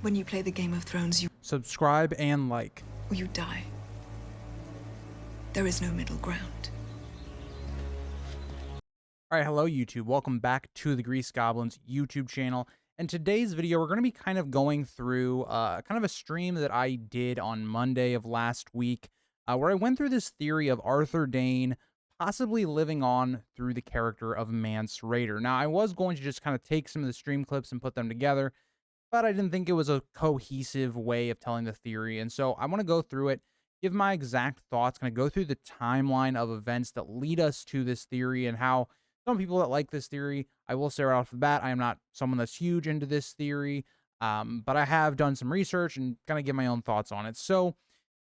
When you play the Game of Thrones, Subscribe and like. you die. There is no middle ground. All right, hello YouTube. Welcome back to the Grease Goblins YouTube channel. And today's video, we're going to be kind of going through kind of a stream that I did on Monday of last week, where I went through this theory of Arthur Dayne possibly living on through the character of Mance Rayder. Now, I was going to just kind of take some of the stream clips and put them together, but I didn't think it was a cohesive way of telling the theory. And so I want to go through it, give my exact thoughts, kind of go through the timeline of events that lead us to this theory and how some people that like this theory, I will say right off the bat, I am not someone that's huge into this theory, but I have done some research and kind of give my own thoughts on it. So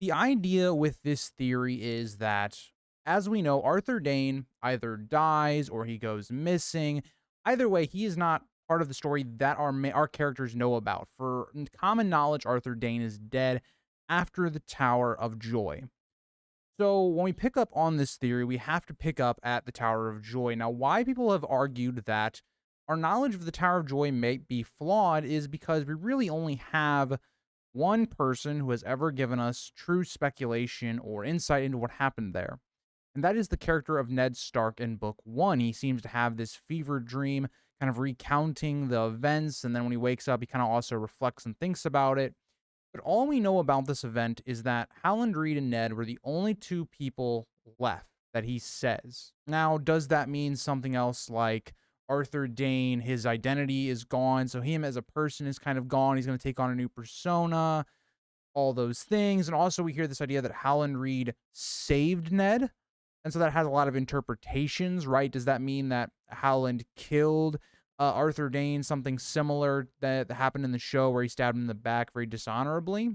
the idea with this theory is that, as we know, Arthur Dayne either dies or he goes missing. Either way, he is not part of the story that our characters know about. For common knowledge, Arthur Dayne is dead after the Tower of Joy. So when we pick up on this theory, we have to pick up at the Tower of Joy. Now, why people have argued that our knowledge of the Tower of Joy may be flawed is because we really only have one person who has ever given us true speculation or insight into what happened there. And that is the character of Ned Stark in Book 1. He seems to have this fever dream, kind of recounting the events, and then when he wakes up, he kind of also reflects and thinks about it. But all we know about this event is that Howland Reed and Ned were the only two people left that he says. Now, does that mean something else like Arthur Dayne, his identity is gone, so him as a person is kind of gone, he's going to take on a new persona, all those things. And also we hear this idea that Howland Reed saved Ned, and so that has a lot of interpretations, right? Does that mean that Howland killed Arthur Dayne, something similar that happened in the show where he stabbed him in the back very dishonorably?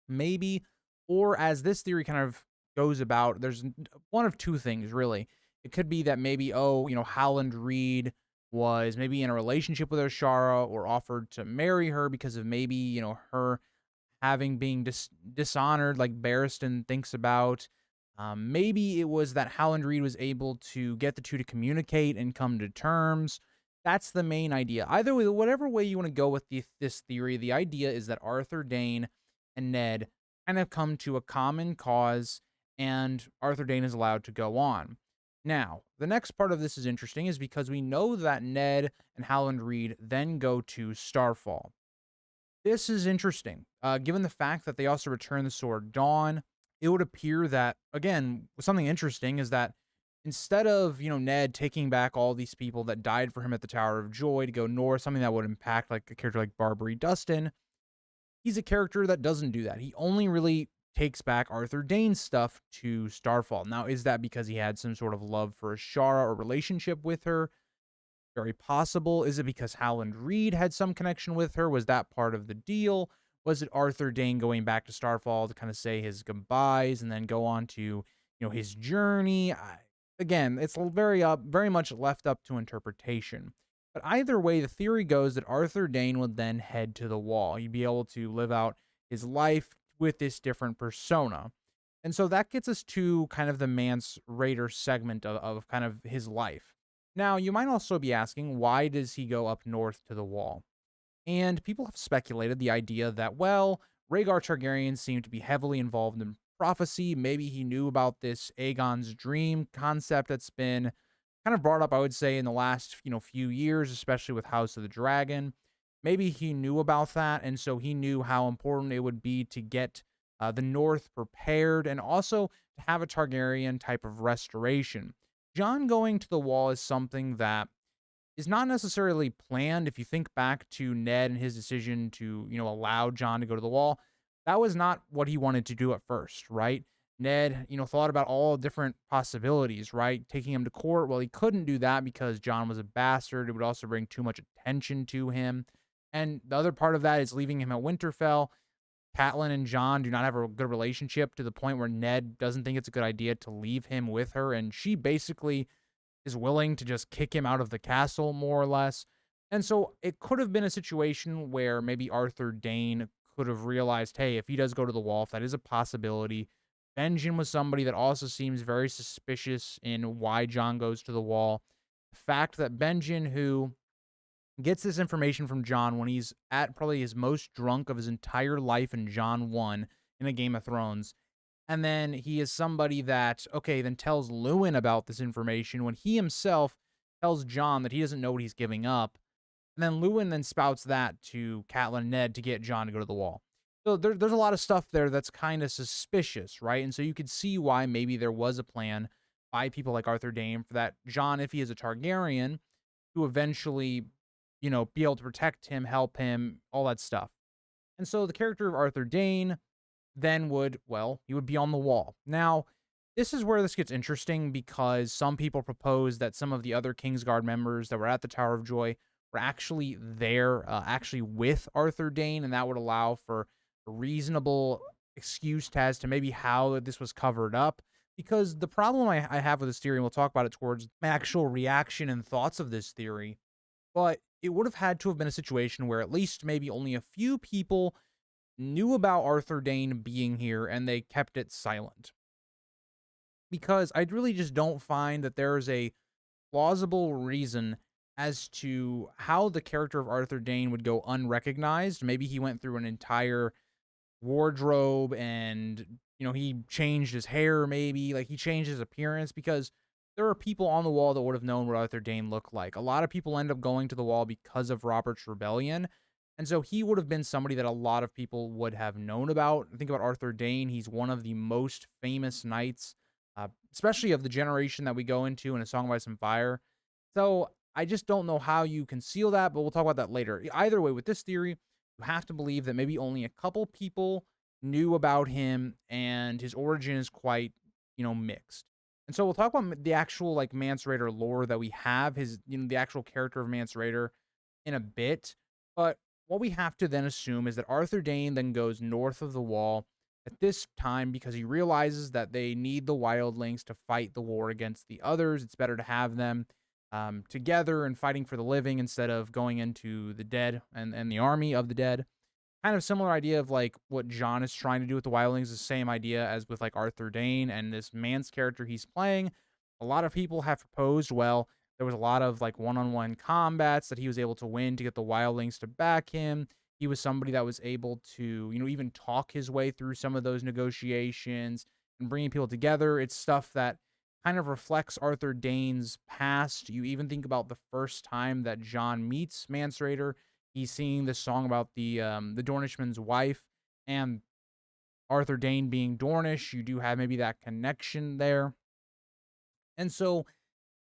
Maybe. Or as this theory kind of goes about, there's one of two things, really. It could be that maybe, Howland Reed was maybe in a relationship with Ashara or offered to marry her because of maybe, her being dishonored like Barristan thinks about. Maybe it was that Howland Reed was able to get the two to communicate and come to terms. That's the main idea. Either way, whatever way you want to go with this theory, the idea is that Arthur Dayne and Ned kind of come to a common cause, and Arthur Dayne is allowed to go on. Now, the next part of this is interesting is because we know that Ned and Howland Reed then go to Starfall. This is interesting, given the fact that they also return the Sword Dawn. It would appear that, again, something interesting is that instead of, Ned taking back all these people that died for him at the Tower of Joy to go north, something that would impact like a character like Barbary Dustin, he's a character that doesn't do that. He only really takes back Arthur Dayne's stuff to Starfall. Now, is that because he had some sort of love for Ashara or relationship with her? Very possible. Is it because Howland Reed had some connection with her? Was that part of the deal? Was it Arthur Dayne going back to Starfall to kind of say his goodbyes and then go on to, his journey? Again, it's very much left up to interpretation. But either way, the theory goes that Arthur Dayne would then head to the Wall. He'd be able to live out his life with this different persona. And so that gets us to kind of the Mance Rayder segment of kind of his life. Now, you might also be asking, why does he go up north to the Wall? And people have speculated the idea that, well, Rhaegar Targaryen seemed to be heavily involved in prophecy. Maybe he knew about this Aegon's dream concept that's been kind of brought up, I would say, in the last, few years, especially with House of the Dragon. Maybe he knew about that, and so he knew how important it would be to get the North prepared and also to have a Targaryen type of restoration. Jon going to the Wall is something that is not necessarily planned. If you think back to Ned and his decision to, allow Jon to go to the Wall, that was not what he wanted to do at first, right? Ned, thought about all different possibilities, right? Taking him to court. Well, he couldn't do that because Jon was a bastard. It would also bring too much attention to him. And the other part of that is leaving him at Winterfell. Catelyn and Jon do not have a good relationship to the point where Ned doesn't think it's a good idea to leave him with her. And she basically is willing to just kick him out of the castle, more or less. And so it could have been a situation where maybe Arthur Dayne could have realized, hey, if he does go to the Wall, if that is a possibility. Benjen was somebody that also seems very suspicious in why Jon goes to the Wall. The fact that Benjen, who gets this information from Jon when he's at probably his most drunk of his entire life in Jon 1 in a Game of Thrones. And then he is somebody that, okay, then tells Lewin about this information when he himself tells Jon that he doesn't know what he's giving up. And then Lewin then spouts that to Catelyn and Ned to get Jon to go to the wall. So there's a lot of stuff there that's kind of suspicious, right? And so you could see why maybe there was a plan by people like Arthur Dayne for that Jon, if he is a Targaryen, to eventually, be able to protect him, help him, all that stuff. And so the character of Arthur Dayne then would, well, he would be on the wall. Now, this is where this gets interesting because some people propose that some of the other Kingsguard members that were at the Tower of Joy were actually there, actually with Arthur Dayne, and that would allow for a reasonable excuse as to maybe how this was covered up. Because the problem I have with this theory, and we'll talk about it towards my actual reaction and thoughts of this theory, but it would have had to have been a situation where at least maybe only a few people knew about Arthur Dayne being here and they kept it silent. Because I really just don't find that there is a plausible reason as to how the character of Arthur Dayne would go unrecognized. Maybe he went through an entire wardrobe and, he changed his hair, maybe like he changed his appearance, because there are people on the wall that would have known what Arthur Dayne looked like. A lot of people end up going to the wall because of Robert's rebellion. And so he would have been somebody that a lot of people would have known about. Think about Arthur Dayne. He's one of the most famous knights, especially of the generation that we go into in A Song of Ice and Fire. So I just don't know how you conceal that, but we'll talk about that later. Either way, with this theory, you have to believe that maybe only a couple people knew about him and his origin is quite, mixed. And so we'll talk about the actual like Mance Rayder lore that we have, his, the actual character of Mance Rayder in a bit. But what we have to then assume is that Arthur Dayne then goes north of the wall at this time because he realizes that they need the wildlings to fight the war against the others. It's better to have them together and fighting for the living instead of going into the dead and the army of the dead. Kind of similar idea of like what Jon is trying to do with the wildlings, the same idea as with like Arthur Dayne and this Mance character he's playing. A lot of people have proposed, well, there was a lot of like one-on-one combats that he was able to win to get the wildlings to back him. He was somebody that was able to, even talk his way through some of those negotiations and bringing people together. It's stuff that kind of reflects Arthur Dayne's past. You even think about the first time that Jon meets Mance Rayder. He's singing this song about the Dornishman's wife and Arthur Dayne being Dornish. You do have maybe that connection there. And so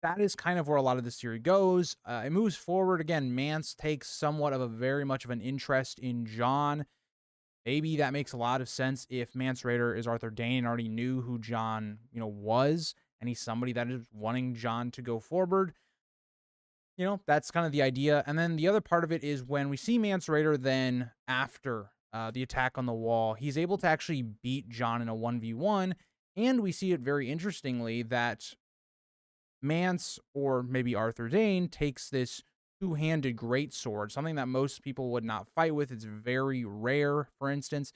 that is kind of where a lot of this theory goes. It moves forward. Again, Mance takes somewhat of a very much of an interest in Jon. Maybe that makes a lot of sense if Mance Rayder is Arthur Dayne and already knew who Jon, was, and he's somebody that is wanting Jon to go forward. That's kind of the idea. And then the other part of it is when we see Mance Rayder then after the attack on the wall, he's able to actually beat Jon in a 1v1. And we see it very interestingly that Mance, or maybe Arthur Dayne, takes this two-handed greatsword, something that most people would not fight with. It's very rare, for instance.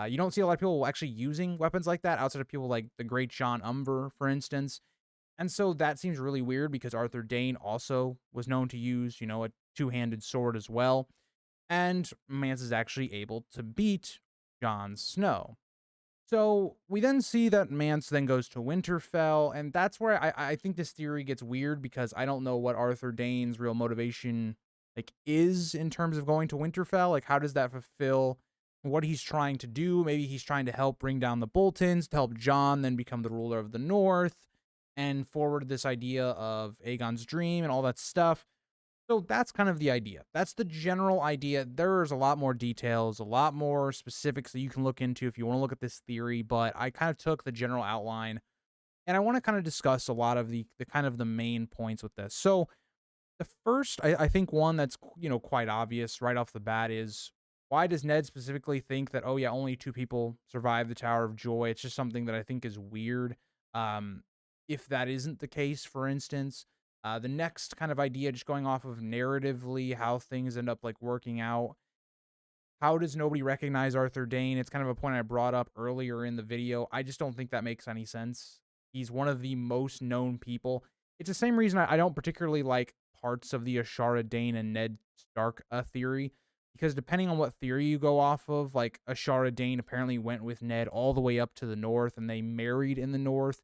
You don't see a lot of people actually using weapons like that outside of people like the great Jon Umber, for instance. And so that seems really weird because Arthur Dayne also was known to use, a two-handed sword as well. And Mance is actually able to beat Jon Snow. So we then see that Mance then goes to Winterfell, and that's where I think this theory gets weird because I don't know what Arthur Dayne's real motivation is in terms of going to Winterfell. Like, how does that fulfill what he's trying to do? Maybe he's trying to help bring down the Boltons to help Jon then become the ruler of the North and forward this idea of Aegon's dream and all that stuff. So that's kind of the idea. That's the general idea. There's a lot more details, a lot more specifics that you can look into if you want to look at this theory, but I kind of took the general outline and I want to kind of discuss a lot of the kind of the main points with this. So the first, I think one that's, quite obvious right off the bat is, why does Ned specifically think that, oh yeah, only two people survived the Tower of Joy? It's just something that I think is weird. If that isn't the case, for instance, the next kind of idea, just going off of narratively, how things end up like working out. How does nobody recognize Arthur Dayne? It's kind of a point I brought up earlier in the video. I just don't think that makes any sense. He's one of the most known people. It's the same reason I don't particularly like parts of the Ashara Dane and Ned Stark theory, because depending on what theory you go off of, like Ashara Dane apparently went with Ned all the way up to the north and they married in the north.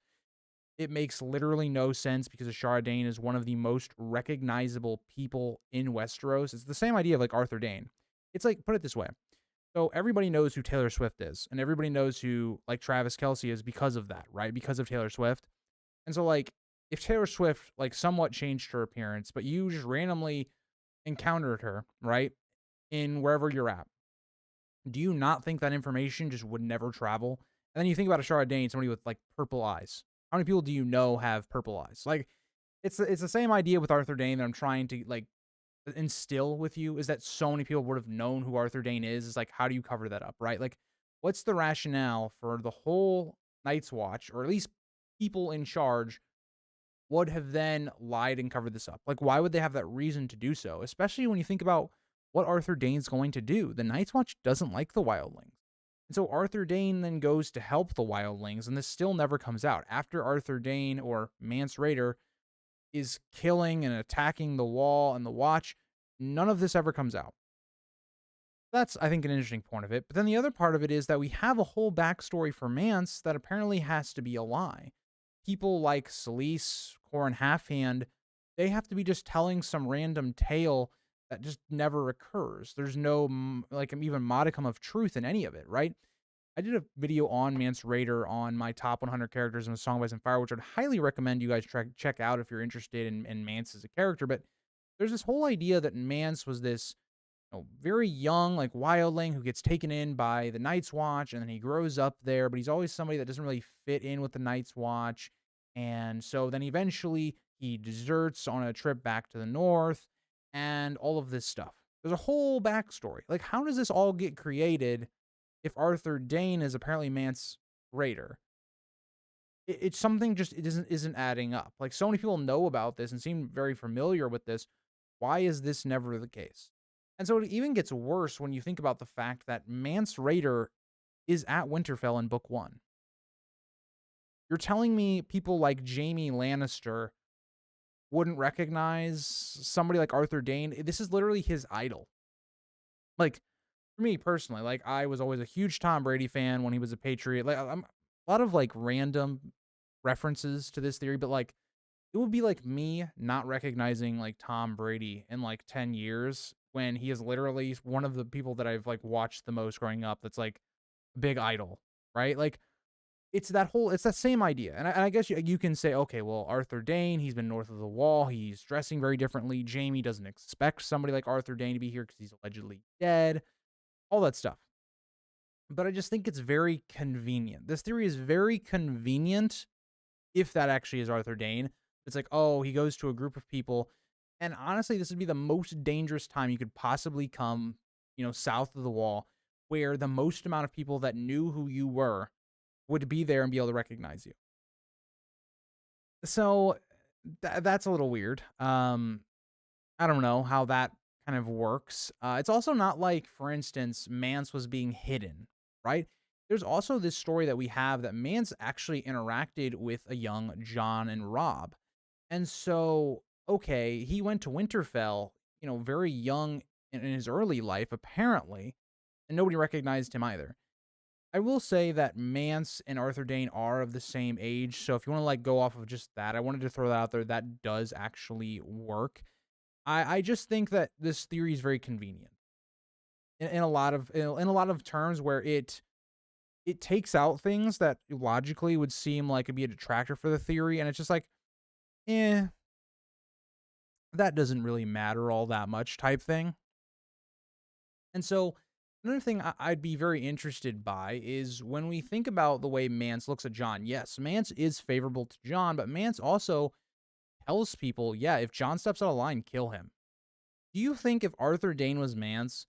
It makes literally no sense because Ashara Dane is one of the most recognizable people in Westeros. It's the same idea of like Arthur Dayne. It's like, put it this way. So everybody knows who Taylor Swift is, and everybody knows who like Travis Kelce is because of that, right? Because of Taylor Swift. And so like if Taylor Swift like somewhat changed her appearance, but you just randomly encountered her, right? In wherever you're at, do you not think that information just would never travel? And then you think about Ashara Dane, somebody with like purple eyes. How many people do you know have purple eyes? Like it's the same idea with Arthur Dayne that I'm trying to like instill with you, is that so many people would have known who Arthur Dayne is. Is like, how do you cover that up, right? Like, what's the rationale for the whole Night's Watch, or at least people in charge, would have then lied and covered this up? Like, why would they have that reason to do so? Especially when you think about what Arthur Dayne's going to do. The Night's Watch doesn't like the wildlings. And so Arthur Dayne then goes to help the wildlings, and this still never comes out. After Arthur Dayne or Mance Rayder is killing and attacking the wall and the watch, none of this ever comes out. That's, I think, an interesting point of it. But then the other part of it is that we have a whole backstory for Mance that apparently has to be a lie. People like Selyse, Corin Halfhand, they have to be just telling some random tale that just never occurs. There's no like even modicum of truth in any of it, right? I did a video on Mance Rayder on my top 100 characters in A Song of Ice and Fire, which I'd highly recommend you guys check out if you're interested in Mance as a character. But there's this whole idea that Mance was this very young, like wildling who gets taken in by the Night's Watch, and then he grows up there, but he's always somebody that doesn't really fit in with the Night's Watch. And so then eventually he deserts on a trip back to the north and all of this stuff. There's a whole backstory. Like, how does this all get created if Arthur Dayne is apparently Mance Rayder? It's something just it isn't adding up. Like, so many people know about this and seem very familiar with this. Why is this never the case? And so it even gets worse when you think about the fact that Mance Rayder is at Winterfell in book 1. You're telling me people like Jaime Lannister wouldn't recognize somebody like Arthur Dayne? This is literally his idol. Like, for me personally, like, I was always a huge Tom Brady fan when he was a Patriot. Like, I'm a lot of like random references to this theory, but like, it would be like me not recognizing like Tom Brady in like 10 years when he is literally one of the people that I've like watched the most growing up. That's like a big idol, right? Like, it's that same idea. And I guess you can say, okay, well, Arthur Dayne, he's been north of the wall. He's dressing very differently. Jaime doesn't expect somebody like Arthur Dayne to be here because he's allegedly dead. All that stuff. But I just think it's very convenient. This theory is very convenient if that actually is Arthur Dayne. It's like, oh, he goes to a group of people. And honestly, this would be the most dangerous time you could possibly come, south of the wall, where the most amount of people that knew who you were would be there and be able to recognize you. So that's a little weird. I don't know how that kind of works. It's also not like, for instance, Mance was being hidden, right? There's also this story that we have that Mance actually interacted with a young Jon and Robb. And so, okay, he went to Winterfell, very young in his early life, apparently, and nobody recognized him either. I will say that Mance and Arthur Dayne are of the same age, so if you want to like go off of just that, I wanted to throw that out there. That does actually work. I just think that this theory is very convenient in a lot of terms, where it takes out things that logically would seem like it'd be a detractor for the theory, and it's just like, that doesn't really matter all that much type thing. And so another thing I'd be very interested by is when we think about the way Mance looks at Jon. Yes, Mance is favorable to Jon, but Mance also tells people, yeah, if Jon steps out of line, kill him. Do you think if Arthur Dayne was Mance,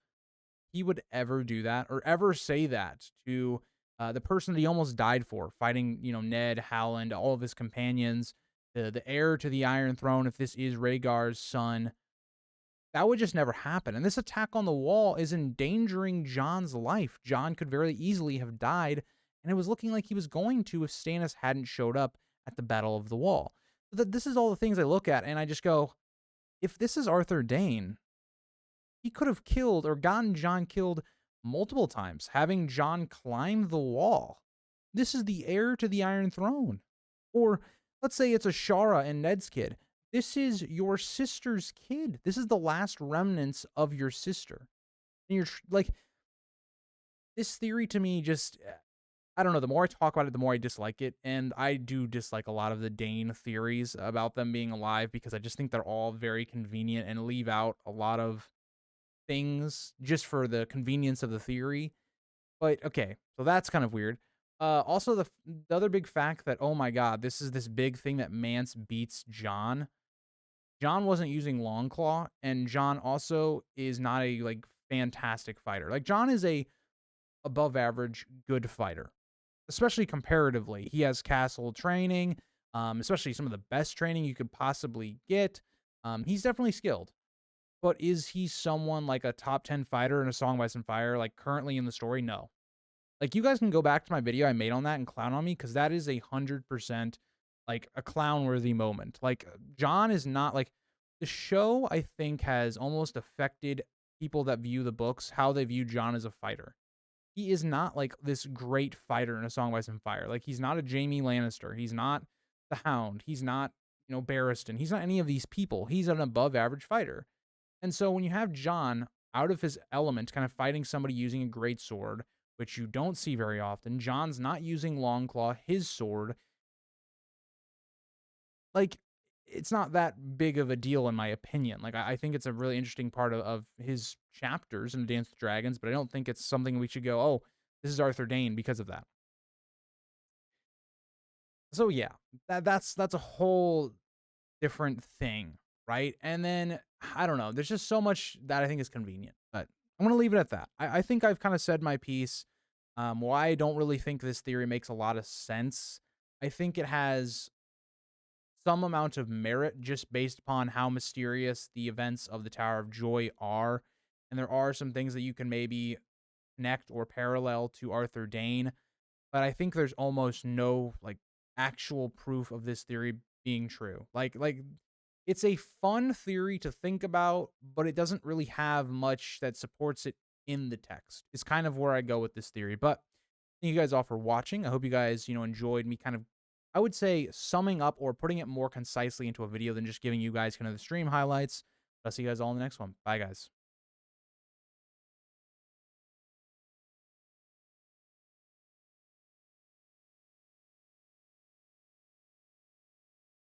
he would ever do that or ever say that to the person that he almost died for, fighting, Ned, Howland, all of his companions, the heir to the Iron Throne, if this is Rhaegar's son? That would just never happen. And this attack on the wall is endangering Jon's life. Jon could very easily have died, and it was looking like he was going to if Stannis hadn't showed up at the Battle of the Wall. This is all the things I look at, and I just go, if this is Arthur Dayne, he could have killed or gotten Jon killed multiple times, having Jon climb the wall. This is the heir to the Iron Throne. Or let's say it's Ashara and Ned's kid. This is your sister's kid. This is the last remnants of your sister. And you're like, this theory to me just, I don't know. The more I talk about it, the more I dislike it. And I do dislike a lot of the Dane theories about them being alive because I just think they're all very convenient and leave out a lot of things just for the convenience of the theory. But okay, so that's kind of weird. Also, the other big fact that, oh my god, this is this big thing that Mance beats Jon. Jon wasn't using Longclaw, and Jon also is not a like fantastic fighter. Like Jon is a above average good fighter, especially comparatively. He has castle training, especially some of the best training you could possibly get. He's definitely skilled. But is he someone like a top 10 fighter in A Song of Ice and Fire, like currently in the story? No. Like you guys can go back to my video I made on that and clown on me because that is 100% like a clown worthy moment. Like Jon is not like the show, I think, has almost affected people that view the books, how they view Jon as a fighter. He is not like this great fighter in A Song of Ice and Fire. Like he's not a Jaime Lannister. He's not the Hound. He's not, Barristan. He's not any of these people. He's an above average fighter. And so when you have Jon out of his element, kind of fighting somebody using a great sword, which you don't see very often, Jon's not using Longclaw, his sword, like it's not that big of a deal in my opinion. Like I think it's a really interesting part of his chapters in Dance with Dragons, but I don't think it's something we should go, oh, this is Arthur Dayne because of that. So yeah, that's a whole different thing, right? And then I don't know. There's just so much that I think is convenient, but I'm gonna leave it at that. I think I've kind of said my piece. Why I don't really think this theory makes a lot of sense. I think it has some amount of merit just based upon how mysterious the events of the Tower of Joy are, and there are some things that you can maybe connect or parallel to Arthur Dayne, but I think there's almost no like actual proof of this theory being true. Like it's a fun theory to think about, but it doesn't really have much that supports it in the text. It's kind of where I go with this theory. But thank you guys all for watching. I hope you guys, enjoyed me kind of, I would say, summing up or putting it more concisely into a video than just giving you guys kind of the stream highlights. I'll see you guys all in the next one. Bye, guys.